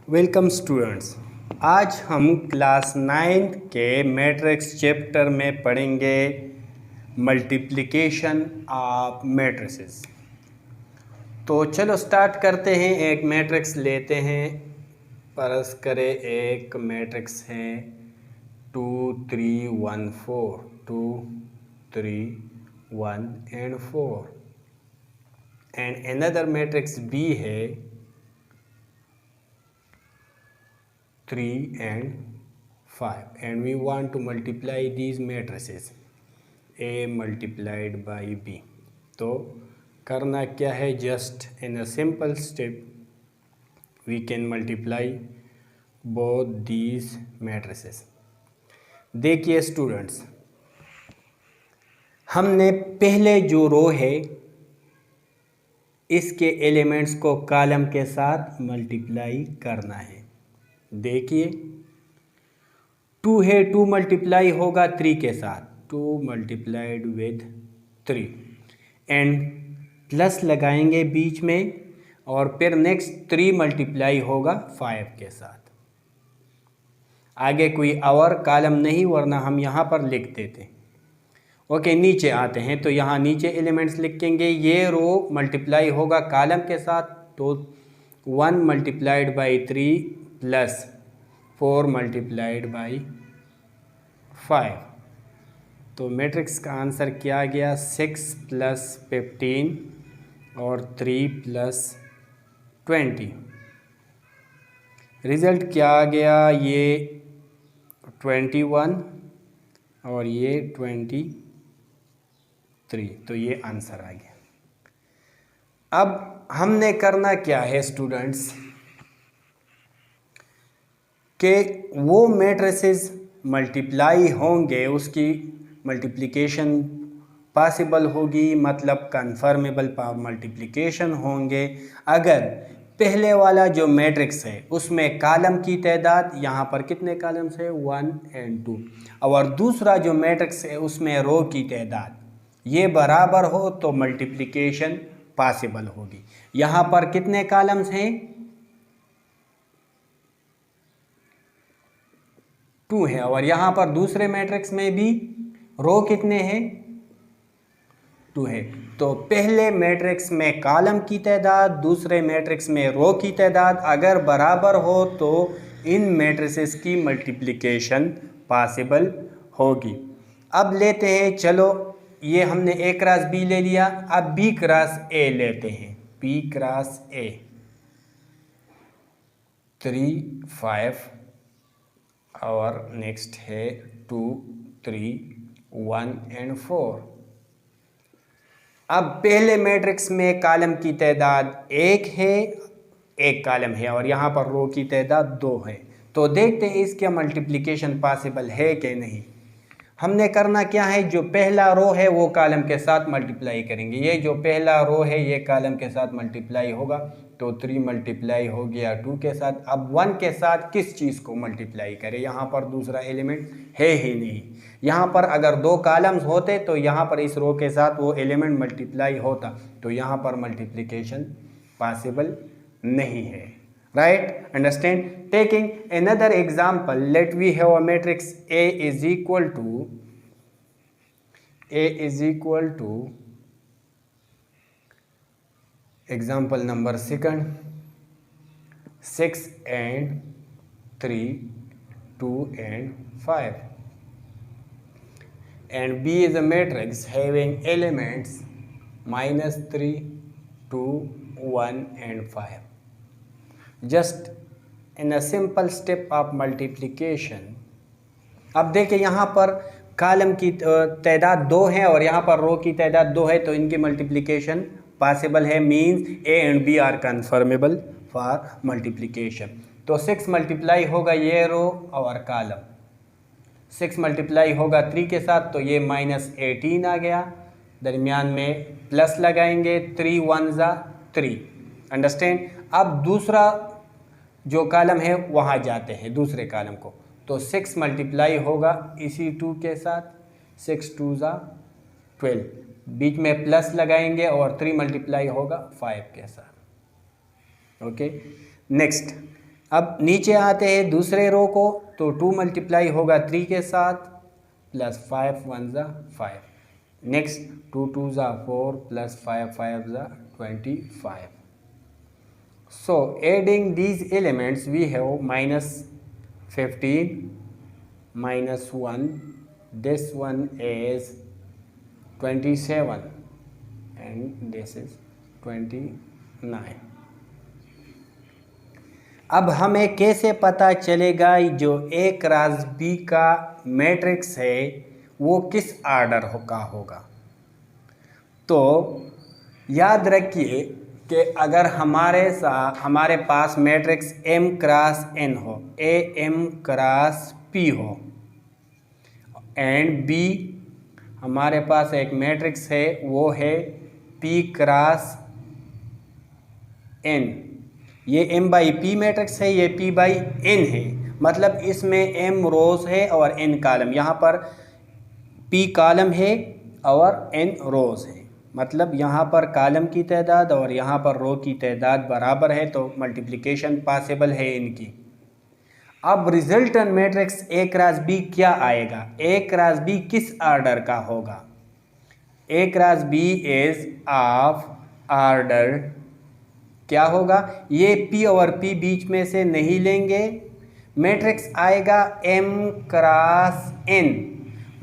Welcome students. आज हम class 9 के मैट्रिक्स चैप्टर में पढ़ेंगे मल्टीप्लिकेशन ऑफ मैट्रिसेस। तो चलो स्टार्ट करते हैं। एक मैट्रिक्स लेते हैं। फर्ज करें एक मैट्रिक्स है 2 3 1 4 2 3 1 and 4 and another matrix B है 3 and 5 and we want to multiply these matrices A multiplied by B। तो करना क्या है, just in a simple step we can multiply both these matrices. देखिए स्टूडेंट्स, हमने पहले जो रो है इसके एलिमेंट्स को कॉलम के साथ मल्टीप्लाई करना है। देखिए 2 है, 2 मल्टीप्लाई होगा 3 के साथ, 2 मल्टीप्लाइड विद 3 एंड प्लस लगाएंगे बीच में और फिर नेक्स्ट 3 मल्टीप्लाई होगा 5 के साथ। आगे कोई और कॉलम नहीं, वरना हम यहाँ पर लिख देते। ओके, नीचे आते हैं तो यहाँ नीचे एलिमेंट्स लिखेंगे। ये रो मल्टीप्लाई होगा कॉलम के साथ, तो 1 multiplied by 3 plus 4 multiplied by 5। तो मैट्रिक्स का आंसर क्या आ गया, 6 प्लस 15 और 3 प्लस 20। रिज़ल्ट क्या आ गया, ये 21 और ये 23। तो ये आंसर आ गया। अब हमने करना क्या है स्टूडेंट्स, कि वो मैट्रिसेस मल्टीप्लाई होंगे, उसकी मल्टीप्लिकेशन पॉसिबल होगी, मतलब कन्फर्मेबल मल्टीप्लिकेशन होंगे अगर पहले वाला जो मैट्रिक्स है उसमें कॉलम की तादाद, यहाँ पर कितने कॉलम्स है 1 and 2, और दूसरा जो मैट्रिक्स है उसमें रो की तादाद ये बराबर हो तो मल्टीप्लिकेशन पॉसिबल होगी। यहाँ पर कितने कॉलम्स हैं, 2 है, और यहाँ पर दूसरे मैट्रिक्स में भी रो कितने हैं, 2 है। तो पहले मैट्रिक्स में कॉलम की तादाद, दूसरे मैट्रिक्स में रो की तादाद अगर बराबर हो तो इन मैट्रिसेस की मल्टीप्लिकेशन पॉसिबल होगी। अब लेते हैं, चलो ये हमने A क्रॉस B ले लिया, अब B क्रॉस A लेते हैं। B क्रॉस A 3 5 और नेक्स्ट है 2 3 1 and 4। अब पहले मैट्रिक्स में कॉलम की तादाद 1 है, 1 कॉलम है, और यहाँ पर रो की तादाद 2 है। तो देखते हैं इसका मल्टीप्लिकेशन पॉसिबल है कि नहीं। हमने करना क्या है, जो पहला रो है वो कॉलम के साथ मल्टीप्लाई करेंगे। ये जो पहला रो है ये कॉलम के साथ मल्टीप्लाई होगा, तो 3 मल्टीप्लाई हो गया 2 के साथ। अब 1 के साथ किस चीज़ को मल्टीप्लाई करें, यहाँ पर दूसरा एलिमेंट है ही नहीं। यहाँ पर अगर 2 कॉलम्स होते तो यहाँ पर इस रो के साथ वो एलिमेंट मल्टीप्लाई होता, तो यहाँ पर मल्टीप्लिकेशन पॉसिबल नहीं है। Right, understand. Taking another example, let we have a matrix A is equal to example number 2 6 and 3 2 and 5 and B is a matrix having elements -3 2 1 and 5। Just in a simple step of multiplication. अब देखिए यहाँ पर column की तादाद 2 है और यहाँ पर रो की तादाद 2 है, तो इनकी मल्टीप्लिकेशन पॉसिबल है, means A and B are conformable for multiplication. तो 6 मल्टीप्लाई होगा ये रो और कॉलम, 6 मल्टीप्लाई होगा 3 के साथ, तो ये -18 आ गया। दरमियान में प्लस लगाएंगे, 3 1 ज़ा 3। अंडरस्टैंड। अब दूसरा जो कॉलम है वहाँ जाते हैं, दूसरे कॉलम को, तो 6 मल्टीप्लाई होगा इसी 2 के साथ, 6 2 ज़ा 12, बीच में प्लस लगाएंगे और 3 मल्टीप्लाई होगा 5 के साथ। ओके, नेक्स्ट अब नीचे आते हैं दूसरे रो को, तो 2 मल्टीप्लाई होगा 3 के साथ, प्लस 5 1 ज़ा 5, नेक्स्ट 2 2 ज़ा 4 प्लस 5 5 ज़ा 25. So adding these elements we have minus 15 minus 1, this one is 27 and this is 29. अब हमें कैसे पता चलेगा जो ए क्रॉस बी का मैट्रिक्स है वो किस ऑर्डर का होगा? तो याद रखिए कि अगर हमारे पास मैट्रिक्स m क्रॉस n हो, a m क्रॉस p हो, एंड b हमारे पास एक मैट्रिक्स है वो है p क्रॉस n, ये m बाई p मैट्रिक्स है, ये p बाई n है, मतलब इसमें m रोज है और n कॉलम, यहाँ पर p कॉलम है और n रोज है, मतलब यहाँ पर कॉलम की तादाद और यहाँ पर रो की तादाद बराबर है, तो मल्टीप्लिकेशन पॉसिबल है इनकी। अब resultant matrix A cross B क्या आएगा? ए क्रॉस बी किस ऑर्डर का होगा? A cross B is of order क्या होगा? ये p और p बीच में से नहीं लेंगे, मैट्रिक्स आएगा m क्रॉस n,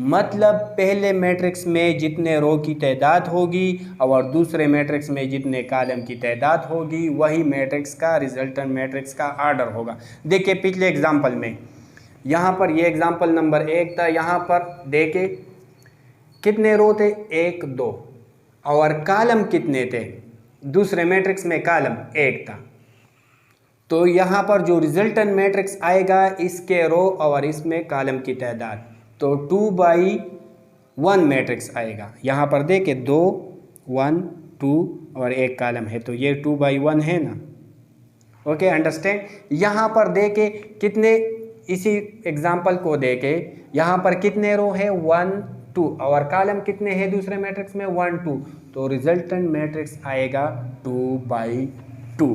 मतलब पहले मैट्रिक्स में जितने रो की तादाद होगी और दूसरे मैट्रिक्स में जितने कॉलम की तादाद होगी वही मैट्रिक्स का रिजल्टेंट मैट्रिक्स का ऑर्डर होगा। देखिए पिछले एग्जांपल में, यहाँ पर ये एग्जांपल नंबर 1 था, यहाँ पर देखे कितने रो थे? 1 2, और कॉलम कितने थे? दूसरे मैट्रिक्स में कॉलम 1 था, तो यहाँ पर जो रिजल्टेंट मैट्रिक्स आएगा इसके रो और इसमें कॉलम की तादाद, तो 2/1 मैट्रिक्स आएगा। यहाँ पर देखे 2 1 2 और एक कॉलम है, तो ये 2/1 है ना, ओके अंडरस्टैंड। यहाँ पर देखे कितने, इसी एग्जांपल को देखे यहाँ पर कितने रो है? 1 2, और कॉलम कितने हैं दूसरे मैट्रिक्स में? 1 2, तो रिजल्टेंट मैट्रिक्स आएगा 2/2।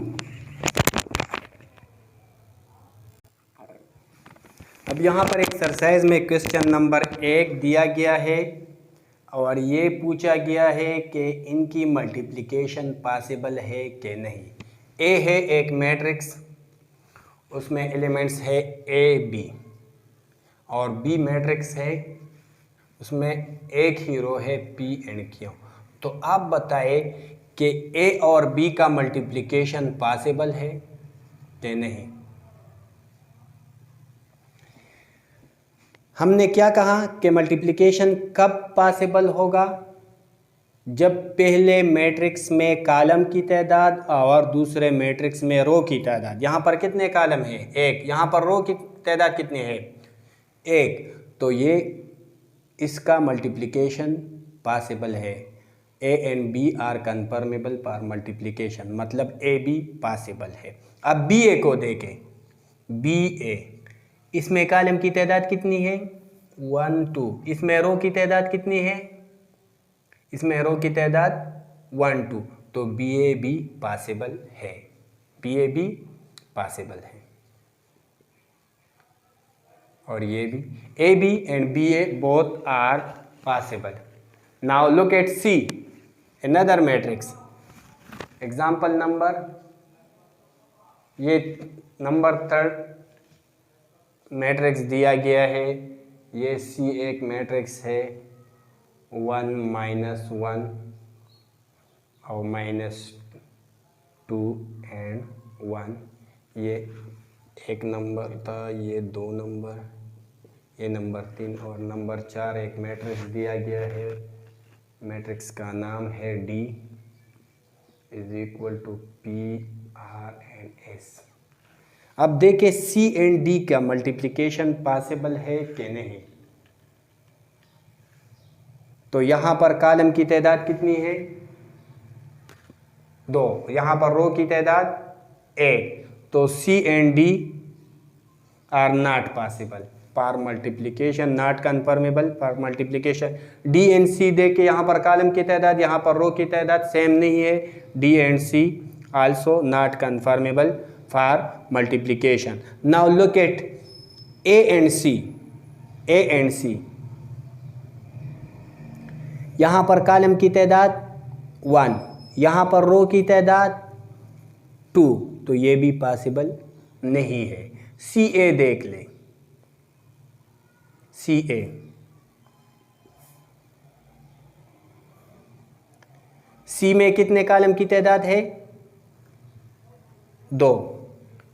अब यहाँ पर एक्सरसाइज में क्वेश्चन नंबर 1 दिया गया है और ये पूछा गया है कि इनकी मल्टीप्लिकेशन पॉसिबल है कि नहीं। ए है एक मैट्रिक्स, उसमें एलिमेंट्स है ए बी, और बी मैट्रिक्स है उसमें एक ही रो है पी एंड क्यू। तो आप बताएं कि ए और बी का मल्टीप्लिकेशन पॉसिबल है कि नहीं। हमने क्या कहा कि मल्टीप्लिकेशन कब पॉसिबल होगा? जब पहले मैट्रिक्स में कॉलम की तादाद और दूसरे मैट्रिक्स में रो की तादाद, यहाँ पर कितने कॉलम है? 1, यहाँ पर रो की तादाद कितनी है? 1, तो ये इसका मल्टीप्लिकेशन पॉसिबल है। A and B are conformable for multiplication, मतलब ए बी पॉसिबल है। अब बी ए को देखें, बी ए, इसमें कॉलम की तादाद कितनी है? 1 2, इसमें रो की तादाद कितनी है? इसमें रो की तादाद 1 2, तो बी ए बी पॉसिबल है, बी ए बी पॉसिबल है। और ये भी A B and B A both are possible. Now look at C, another matrix, example number, ये नंबर 3 मैट्रिक्स दिया गया है, ये सी एक मैट्रिक्स है 1 -1 और -2 एंड 1, ये एक नंबर था, ये 2 नंबर, ये नंबर 3 और नंबर 4 एक मैट्रिक्स दिया गया है, मैट्रिक्स का नाम है D = P R and S। अब देखें सी एंड डी का मल्टीप्लिकेशन पॉसिबल है कि नहीं। तो यहाँ पर कॉलम की तादाद कितनी है? 2, यहाँ पर रो की तादाद 1, तो C and D are not possible for multiplication, not conformable for multiplication. D and C देखे, यहाँ पर कॉलम की तादाद, यहाँ पर रो की तादाद सेम नहीं है, D and C also not conformable for multiplication. Now look at A and C. A and C. यहाँ पर कॉलम की तादाद 1, यहाँ पर रो की तादाद 2, तो ये भी पॉसिबल नहीं है. सी ए देख लें. सी ए, सी में कितने कॉलम की तादाद है? 2.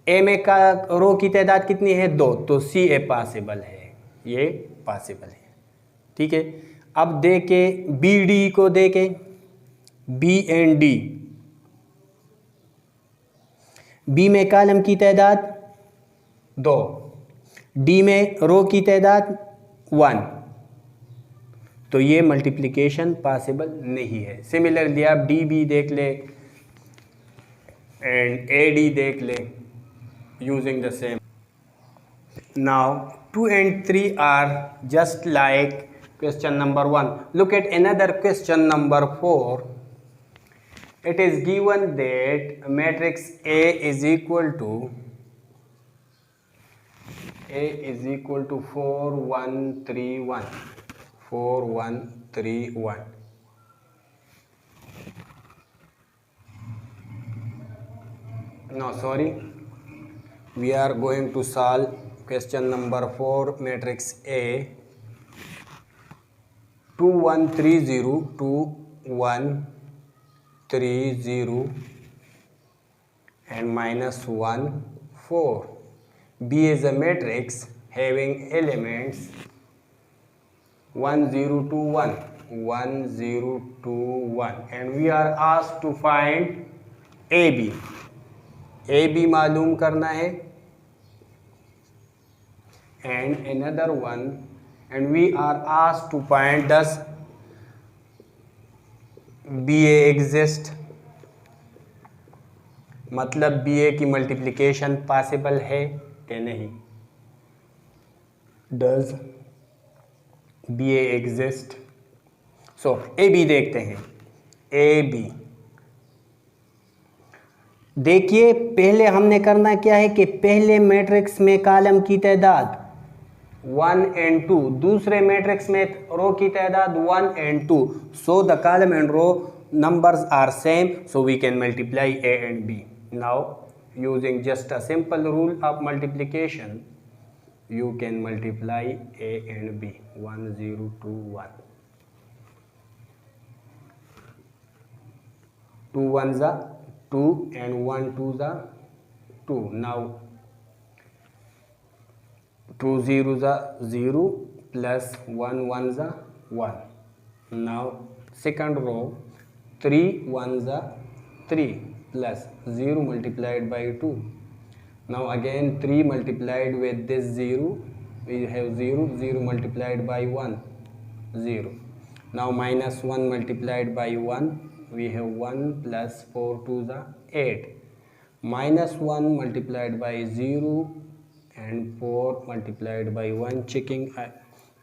ए में का रो की तादाद कितनी है? 2. तो सी ए पॉसिबल है, ये पॉसिबल है. ठीक है. अब देखे बी डी को, देखे बी एंड डी. बी में कॉलम की तादाद 2, डी में रो की तादाद 1, तो ये मल्टीप्लिकेशन पॉसिबल नहीं है. सिमिलरली आप डी बी देख ले एंड ए डी देख ले using the same. Now 2 and 3 are just like question number 1. Look at another question number 4. It is given that matrix A is equal to 4 1 3 1. 4 1 3 1. No, sorry. We are going to solve question number 4, matrix A. 2 1 3 0 2 1 3 0 and minus 1 4. B is a matrix having elements 1 0 2 1 1 0 2 1 and we are asked to find AB. AB मालूम करना है and another one, and we are asked to find does BA exist. मतलब BA की multiplication possible है कि नहीं. Does BA exist? So AB देखते हैं. AB देखिए, पहले हमने करना क्या है कि पहले मैट्रिक्स में कॉलम की तादाद 1 and 2, दूसरे मैट्रिक्स में रो की तादाद 1 and 2. So the column and row numbers are same, so we can multiply A and B. Now using just a simple rule of multiplication, you can multiply A and B. 1 0 2 1. 2 1s are 2 and 1 2s are 2. Now 2 zeros are 0 plus 1 1s are 1. Now second row 3 1s are 3 plus 0 multiplied by 2. Now again 3 multiplied with this 0, we have 0 0 multiplied by 1 0. Now minus 1 multiplied by 1, we have 1 plus 4 2s are 8. Minus 1 multiplied by 0 and 4 multiplied by 1. Checking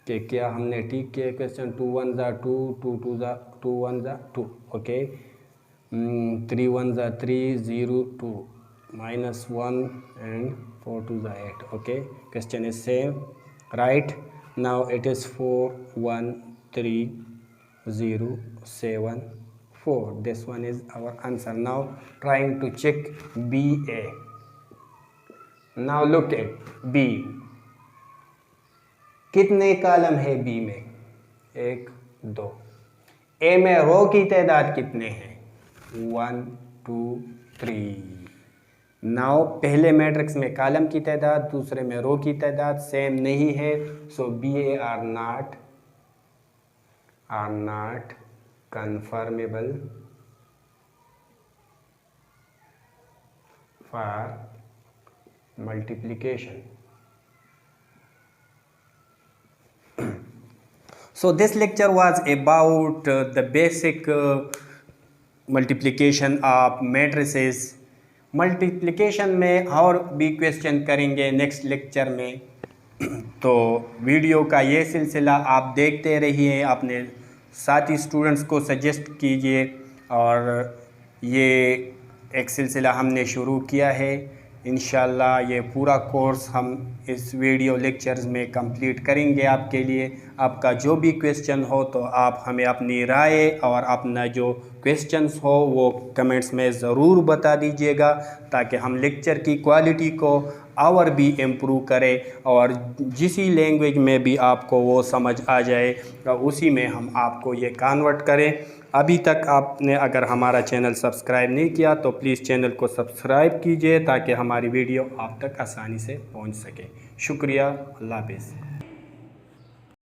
कि क्या हमने ठीक किया question. 2 1s are 2 2 2s are 2 1s are 2. Okay. 3 1s are 3 0 2 minus 1 and 4 2s are 8. Okay, question is same, right? Now it is 4 1 3 0 7 4. This one is our answer. Now trying to check BA. Now look at B. कितने column है B में? 1 2. A में रो की तादाद कितने हैं? 1 2 3. Now पहले matrix में कॉलम की तादाद, दूसरे में रो की तादाद सेम नहीं है, so BA are not conformable for multiplication. So this lecture was about the basic multiplication of matrices. Multiplication में और भी क्वेश्चन करेंगे नेक्स्ट लेक्चर में. तो वीडियो का ये सिलसिला आप देखते रहिए, अपने साथी स्टूडेंट्स को सजेस्ट कीजिए. और ये एक सिलसिला हमने शुरू किया है इंशाल्लाह ये पूरा कोर्स हम इस वीडियो लेक्चर्स में कंप्लीट करेंगे आपके लिए। आपका जो भी क्वेश्चन हो तो आप हमें अपनी राय और अपना जो क्वेश्चंस हो वो कमेंट्स में ज़रूर बता दीजिएगा, ताकि हम लेक्चर की क्वालिटी को और भी इम्प्रूव करें और जिस लैंग्वेज में भी आपको वो समझ आ जाए उसी में हम आपको ये कन्वर्ट करें। अभी तक आपने अगर हमारा चैनल सब्सक्राइब नहीं किया तो प्लीज़ चैनल को सब्सक्राइब कीजिए, ताकि हमारी वीडियो आप तक आसानी से पहुंच सके। शुक्रिया, अल्लाह हाफ़िज़।